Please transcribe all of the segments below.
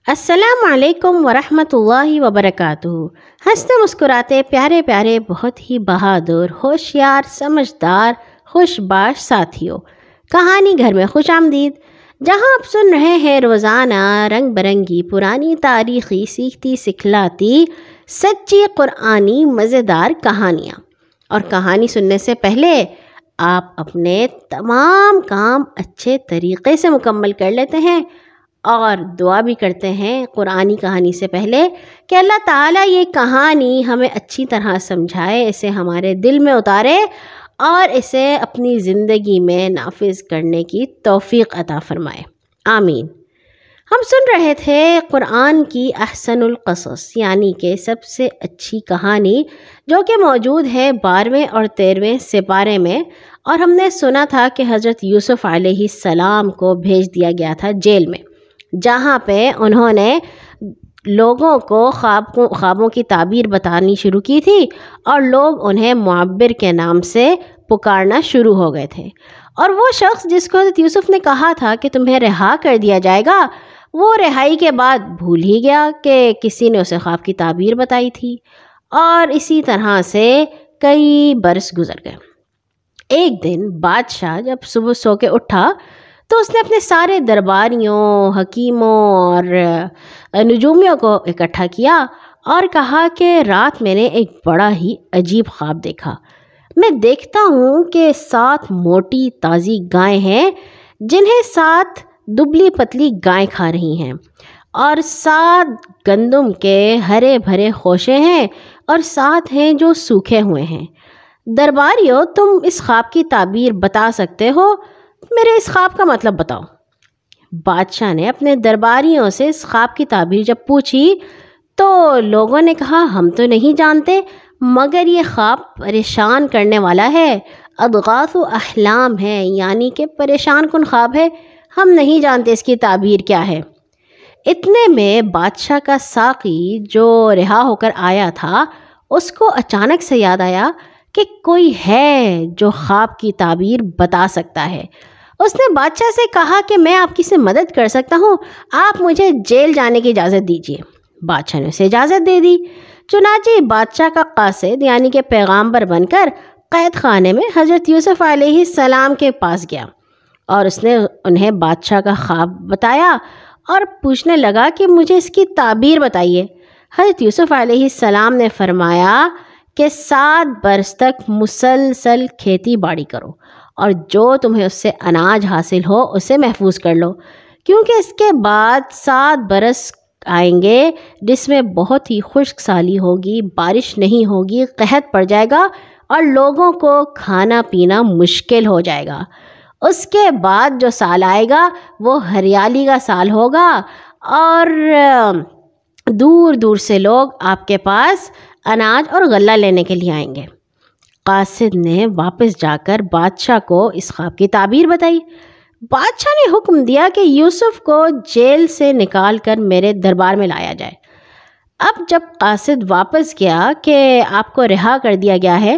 السلام علیکم ورحمۃ اللہ وبرکاتہ۔ ہنستے مسکراتے پیارے پیارے بہت ہی بہادر، ہوشیار، سمجھدار، خوش باش ساتھیوں، کہانی گھر میں خوش آمدید، جہاں آپ سن رہے ہیں روزانہ رنگ برنگی پرانی تاریخی سیکھتی سکھلاتی سچی قرآنی مزیدار کہانیاں۔ اور کہانی سننے سے پہلے آپ اپنے تمام کام اچھے طریقے سے مکمل کر لیتے ہیں اور دعا بھی کرتے ہیں قرآنی کہانی سے پہلے کہ اللہ تعالیٰ یہ کہانی ہمیں اچھی طرح سمجھائے، اسے ہمارے دل میں اتارے اور اسے اپنی زندگی میں نافذ کرنے کی توفیق عطا فرمائے، آمین۔ ہم سن رہے تھے قرآن کی احسن القصص، یعنی کہ سب سے اچھی کہانی، جو کہ موجود ہے 12ویں اور 13ویں سپارے میں، اور ہم نے سنا تھا کہ حضرت یوسف علیہ السلام کو بھیج دیا گیا تھا جیل میں، جہاں پہ انہوں نے لوگوں کو خوابوں کی تعبیر بتانی شروع کی تھی اور لوگ انہیں معبر کے نام سے پکارنا شروع ہو گئے تھے۔ اور وہ شخص جس کو حضرت یوسف نے کہا تھا کہ تمہیں رہا کر دیا جائے گا، وہ رہائی کے بعد بھول ہی گیا کہ کسی نے اسے خواب کی تعبیر بتائی تھی، اور اسی طرح سے کئی برس گزر گئے۔ ایک دن بادشاہ جب صبح سو کے اٹھا تو اس نے اپنے سارے درباریوں، حکیموں اور نجومیوں کو اکٹھا کیا اور کہا کہ رات میں نے ایک بڑا ہی عجیب خواب دیکھا۔ میں دیکھتا ہوں کہ 7 موٹی تازی گائیں ہیں جنہیں 7 دبلی پتلی گائیں کھا رہی ہیں، اور 7 گندم کے ہرے بھرے خوشے ہیں اور 7 ہیں جو سوکھے ہوئے ہیں۔ درباریوں، تم اس خواب کی تعبیر بتا سکتے ہو؟ میرے اس خواب کا مطلب بتاؤ۔ بادشاہ نے اپنے درباریوں سے اس خواب کی تعبیر جب پوچھی تو لوگوں نے کہا ہم تو نہیں جانتے، مگر یہ خواب پریشان کرنے والا ہے، اضغاث احلام ہے، یعنی کہ پریشان کن خواب ہے، ہم نہیں جانتے اس کی تعبیر کیا ہے۔ اتنے میں بادشاہ کا ساقی جو رہا ہو کر آیا تھا، اس کو اچانک سے یاد آیا کہ کوئی ہے جو خواب کی تعبیر بتا سکتا ہے۔ اس نے بادشاہ سے کہا کہ میں آپ کی سے مدد کر سکتا ہوں، آپ مجھے جیل جانے کی اجازت دیجیے۔ بادشاہ نے اسے اجازت دے دی۔ چنانچہ بادشاہ کا قاصد یعنی کہ پیغامبر بن کر قید خانے میں حضرت یوسف علیہ السلام کے پاس گیا، اور اس نے انہیں بادشاہ کا خواب بتایا اور پوچھنے لگا کہ مجھے اس کی تعبیر بتائیے۔ حضرت یوسف علیہ السلام نے فرمایا کہ 7 برس تک مسلسل کھیتی باڑی کرو، اور جو تمہیں اس سے اناج حاصل ہو اسے محفوظ کر لو، کیونکہ اس کے بعد 7 برس آئیں گے جس میں بہت ہی خشک سالی ہوگی، بارش نہیں ہوگی، قحط پڑ جائے گا اور لوگوں کو کھانا پینا مشکل ہو جائے گا۔ اس کے بعد جو سال آئے گا وہ ہریالی کا سال ہوگا، اور دور دور سے لوگ آپ کے پاس اناج اور غلہ لینے کے لیے آئیں گے۔ قاصد نے واپس جا کر بادشاہ کو اس خواب کی تعبیر بتائی۔ بادشاہ نے حکم دیا کہ یوسف کو جیل سے نکال کر میرے دربار میں لایا جائے۔ اب جب قاصد واپس گیا کہ آپ کو رہا کر دیا گیا ہے،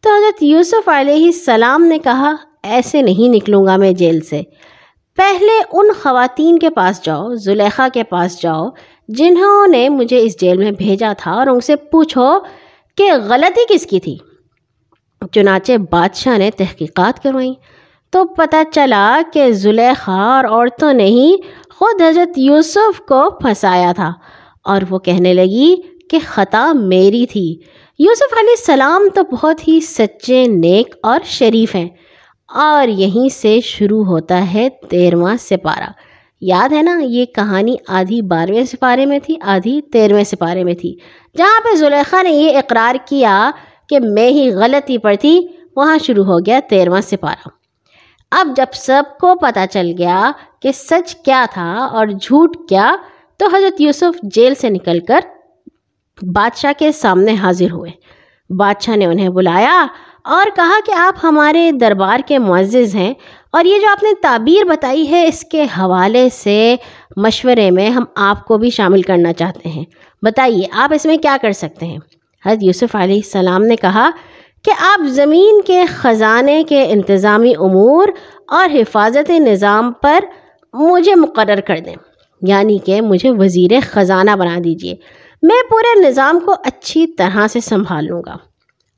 تو حضرت یوسف علیہ السلام نے کہا ایسے نہیں نکلوں گا میں جیل سے، پہلے ان خواتین کے پاس جاؤ، زلیخا کے پاس جاؤ جنہوں نے مجھے اس جیل میں بھیجا تھا، اور ان سے پوچھو کہ غلطی کس کی تھی۔ چنانچہ بادشاہ نے تحقیقات کروائیں تو پتہ چلا کہ زلیخا اور عورتوں نے ہی خود حضرت یوسف کو پھنسایا تھا، اور وہ کہنے لگی کہ خطا میری تھی۔ یوسف علیہ السلام تو بہت ہی سچے، نیک اور شریف ہیں۔ اور یہیں سے شروع ہوتا ہے 13واں سپارہ۔ یاد ہے نا، یہ کہانی آدھی 12ویں سپارے میں تھی، آدھی 13ویں سپارے میں تھی، جہاں پہ زلیخا نے یہ اقرار کیا کہ میں ہی غلطی پر تھی، وہاں شروع ہو گیا 13واں سپارہ۔ اب جب سب کو پتہ چل گیا کہ سچ کیا تھا اور جھوٹ کیا، تو حضرت یوسف جیل سے نکل کر بادشاہ کے سامنے حاضر ہوئے۔ بادشاہ نے انہیں بلایا اور کہا کہ آپ ہمارے دربار کے معزز ہیں، اور یہ جو آپ نے تعبیر بتائی ہے اس کے حوالے سے مشورے میں ہم آپ کو بھی شامل کرنا چاہتے ہیں، بتائیے آپ اس میں کیا کر سکتے ہیں۔ حضرت یوسف علیہ السلام نے کہا کہ آپ زمین کے خزانے کے انتظامی امور اور حفاظت نظام پر مجھے مقرر کر دیں۔ یعنی کہ مجھے وزیر خزانہ بنا دیجیے، میں پورے نظام کو اچھی طرح سے سنبھال لوں گا۔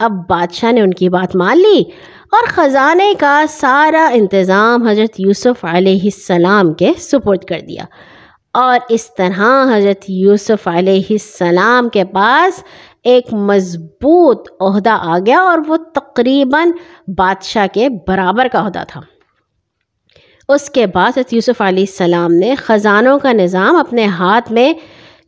اب بادشاہ نے ان کی بات مان لی اور خزانے کا سارا انتظام حضرت یوسف علیہ السلام کے سپرد کر دیا، اور اس طرح حضرت یوسف علیہ السلام کے پاس ایک مضبوط عہدہ آ گیا، اور وہ تقریباً بادشاہ کے برابر کا عہدہ تھا۔ اس کے بعد حضرت یوسف علیہ السلام نے خزانوں کا نظام اپنے ہاتھ میں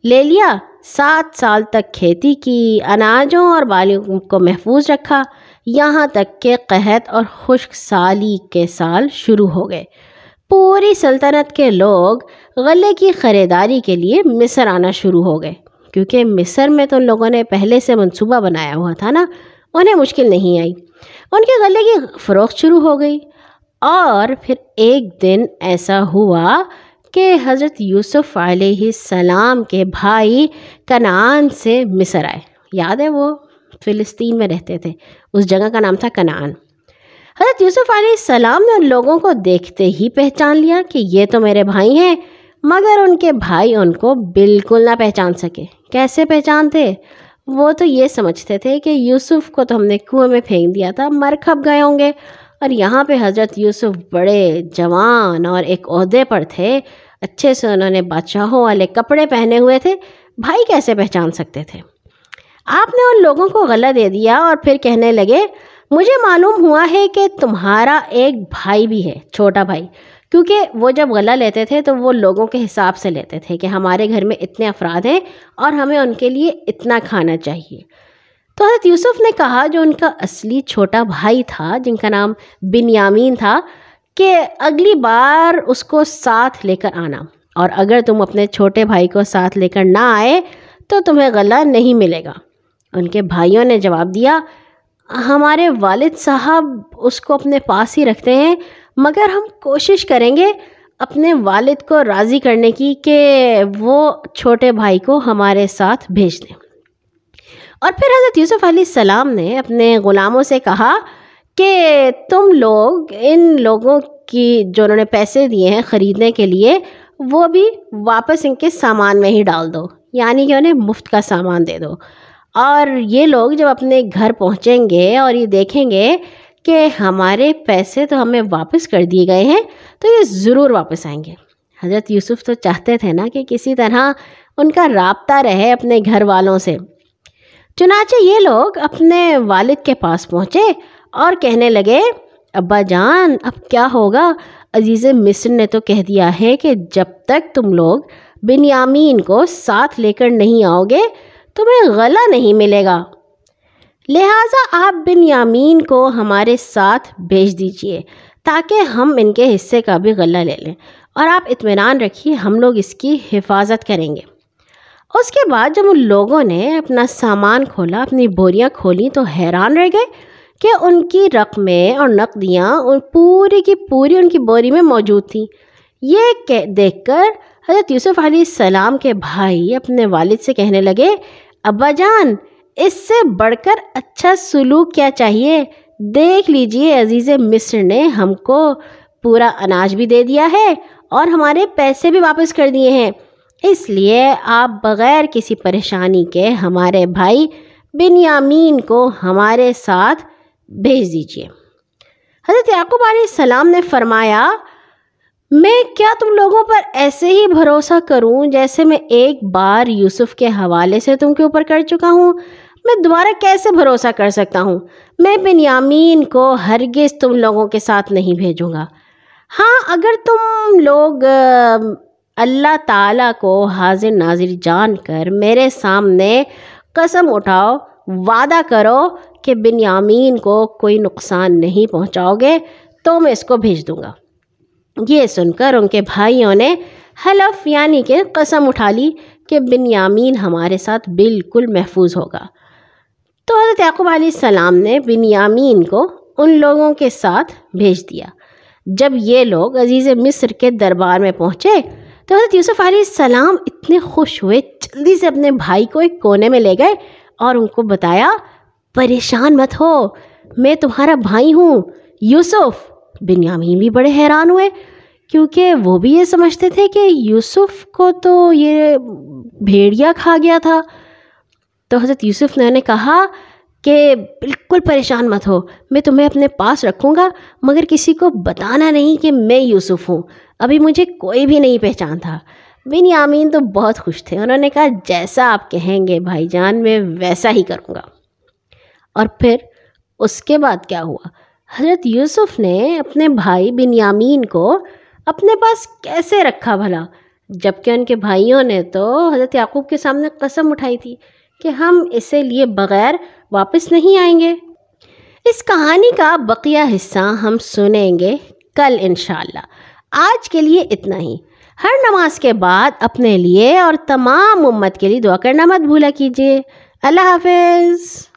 لے لیا، 7 سال تک کھیتی کی، اناجوں اور بالیوں کو محفوظ رکھا، یہاں تک کہ قحط اور خشک سالی کے سال شروع ہو گئے۔ پوری سلطنت کے لوگ غلے کی خریداری کے لیے مصر آنا شروع ہو گئے، کیونکہ مصر میں تو ان لوگوں نے پہلے سے منصوبہ بنایا ہوا تھا نا، انہیں مشکل نہیں آئی، ان کے غلے کی فروخت شروع ہو گئی۔ اور پھر ایک دن ایسا ہوا کہ حضرت یوسف علیہ السلام کے بھائی کنعان سے مصر آئے۔ یاد ہے وہ فلسطین میں رہتے تھے، اس جگہ کا نام تھا کنعان۔ حضرت یوسف علیہ السلام نے ان لوگوں کو دیکھتے ہی پہچان لیا کہ یہ تو میرے بھائی ہیں، مگر ان کے بھائی ان کو بالکل نہ پہچان سکے۔ کیسے پہچانتے؟ وہ تو یہ سمجھتے تھے کہ یوسف کو تو ہم نے کنویں میں پھینک دیا تھا، مر کھپ گئے ہوں گے، اور یہاں پہ حضرت یوسف بڑے جوان اور ایک عہدے پر تھے، اچھے سے انہوں نے بادشاہوں والے کپڑے پہنے ہوئے تھے، بھائی کیسے پہچان سکتے تھے؟ آپ نے ان لوگوں کو غلہ دے دیا اور پھر کہنے لگے، مجھے معلوم ہوا ہے کہ تمہارا ایک بھائی بھی ہے، چھوٹا بھائی، کیونکہ وہ جب غلہ لیتے تھے تو وہ لوگوں کے حساب سے لیتے تھے کہ ہمارے گھر میں اتنے افراد ہیں اور ہمیں ان کے لیے اتنا کھانا چاہیے۔ تو حضرت یوسف نے کہا، جو ان کا اصلی چھوٹا بھائی تھا جن کا نام بنیامین تھا، کہ اگلی بار اس کو ساتھ لے کر آنا، اور اگر تم اپنے چھوٹے بھائی کو ساتھ لے کر نہ آئے تو تمہیں غلہ نہیں ملے گا۔ ان کے بھائیوں نے جواب دیا، ہمارے والد صاحب اس کو اپنے پاس ہی رکھتے ہیں، مگر ہم کوشش کریں گے اپنے والد کو راضی کرنے کی کہ وہ چھوٹے بھائی کو ہمارے ساتھ بھیج دیں۔ اور پھر حضرت یوسف علیہ السلام نے اپنے غلاموں سے کہا کہ تم لوگ ان لوگوں کی جو انہوں نے پیسے دیے ہیں خریدنے کے لیے، وہ بھی واپس ان کے سامان میں ہی ڈال دو، یعنی کہ انہیں مفت کا سامان دے دو۔ اور یہ لوگ جب اپنے گھر پہنچیں گے اور یہ دیکھیں گے کہ ہمارے پیسے تو ہمیں واپس کر دیے گئے ہیں، تو یہ ضرور واپس آئیں گے۔ حضرت یوسف تو چاہتے تھے نا کہ کسی طرح ان کا رابطہ رہے اپنے گھر والوں سے۔ چنانچہ یہ لوگ اپنے والد کے پاس پہنچے اور کہنے لگے، ابا جان اب کیا ہوگا؟ عزیز مصر نے تو کہہ دیا ہے کہ جب تک تم لوگ بنیامین کو ساتھ لے کر نہیں آؤ گے تمہیں غلہ نہیں ملے گا، لہٰذا آپ بنیامین کو ہمارے ساتھ بھیج دیجئے تاکہ ہم ان کے حصے کا بھی غلہ لے لیں، اور آپ اطمینان رکھیے ہم لوگ اس کی حفاظت کریں گے۔ اس کے بعد جب ان لوگوں نے اپنا سامان کھولا، اپنی بوریاں کھولیں، تو حیران رہ گئے کہ ان کی رقمیں اور نقدیاں پوری کی پوری ان کی بوری میں موجود تھیں۔ یہ دیکھ کر حضرت یوسف علیہ السلام کے بھائی اپنے والد سے کہنے لگے، ابا جان اس سے بڑھ کر اچھا سلوک کیا چاہیے؟ دیکھ لیجئے عزیز مصر نے ہم کو پورا اناج بھی دے دیا ہے اور ہمارے پیسے بھی واپس کر دیے ہیں، اس لیے آپ بغیر کسی پریشانی کے ہمارے بھائی بنیامین کو ہمارے ساتھ بھیج دیجیے۔ حضرت یعقوب علیہ السلام نے فرمایا، میں کیا تم لوگوں پر ایسے ہی بھروسہ کروں جیسے میں ایک بار یوسف کے حوالے سے تم کے اوپر کر چکا ہوں؟ میں دوبارہ کیسے بھروسہ کر سکتا ہوں؟ میں بنیامین کو ہرگز تم لوگوں کے ساتھ نہیں بھیجوں گا۔ ہاں، اگر تم لوگ اللہ تعالیٰ کو حاضر ناظر جان کر میرے سامنے قسم اٹھاؤ، وعدہ کرو کہ بنیامین کو کوئی نقصان نہیں پہنچاؤ گے، تو میں اس کو بھیج دوں گا۔ یہ سن کر ان کے بھائیوں نے حلف یعنی کہ قسم اٹھا لی کہ بنیامین ہمارے ساتھ بالکل محفوظ ہوگا۔ تو حضرت یعقوب علیہ السلام نے بنیامین کو ان لوگوں کے ساتھ بھیج دیا۔ جب یہ لوگ عزیز مصر کے دربار میں پہنچے تو حضرت یوسف علیہ السلام اتنے خوش ہوئے، جلدی سے اپنے بھائی کو ایک کونے میں لے گئے اور ان کو بتایا، پریشان مت ہو، میں تمہارا بھائی ہوں یوسف۔ بنیامین بھی بڑے حیران ہوئے کیونکہ وہ بھی یہ سمجھتے تھے کہ یوسف کو تو یہ بھیڑیا کھا گیا تھا۔ تو حضرت یوسف نے انہیں کہا کہ بالکل پریشان مت ہو، میں تمہیں اپنے پاس رکھوں گا، مگر کسی کو بتانا نہیں کہ میں یوسف ہوں، ابھی مجھے کوئی بھی نہیں پہچان تھا۔ بنیامین تو بہت خوش تھے، انہوں نے کہا جیسا آپ کہیں گے بھائی جان، میں ویسا ہی کروں گا۔ اور پھر اس کے بعد کیا ہوا؟ حضرت یوسف نے اپنے بھائی بنیامین کو اپنے پاس کیسے رکھا بھلا، جبکہ ان کے بھائیوں نے تو حضرت یعقوب کے سامنے قسم اٹھائی تھی کہ ہم اسے لیے بغیر واپس نہیں آئیں گے۔ اس کہانی کا بقیہ حصہ ہم سنیں گے کل انشاءاللہ۔ آج کے لیے اتنا ہی۔ ہر نماز کے بعد اپنے لیے اور تمام امت کے لیے دعا کرنا مت بھولا کیجیے۔ اللہ حافظ۔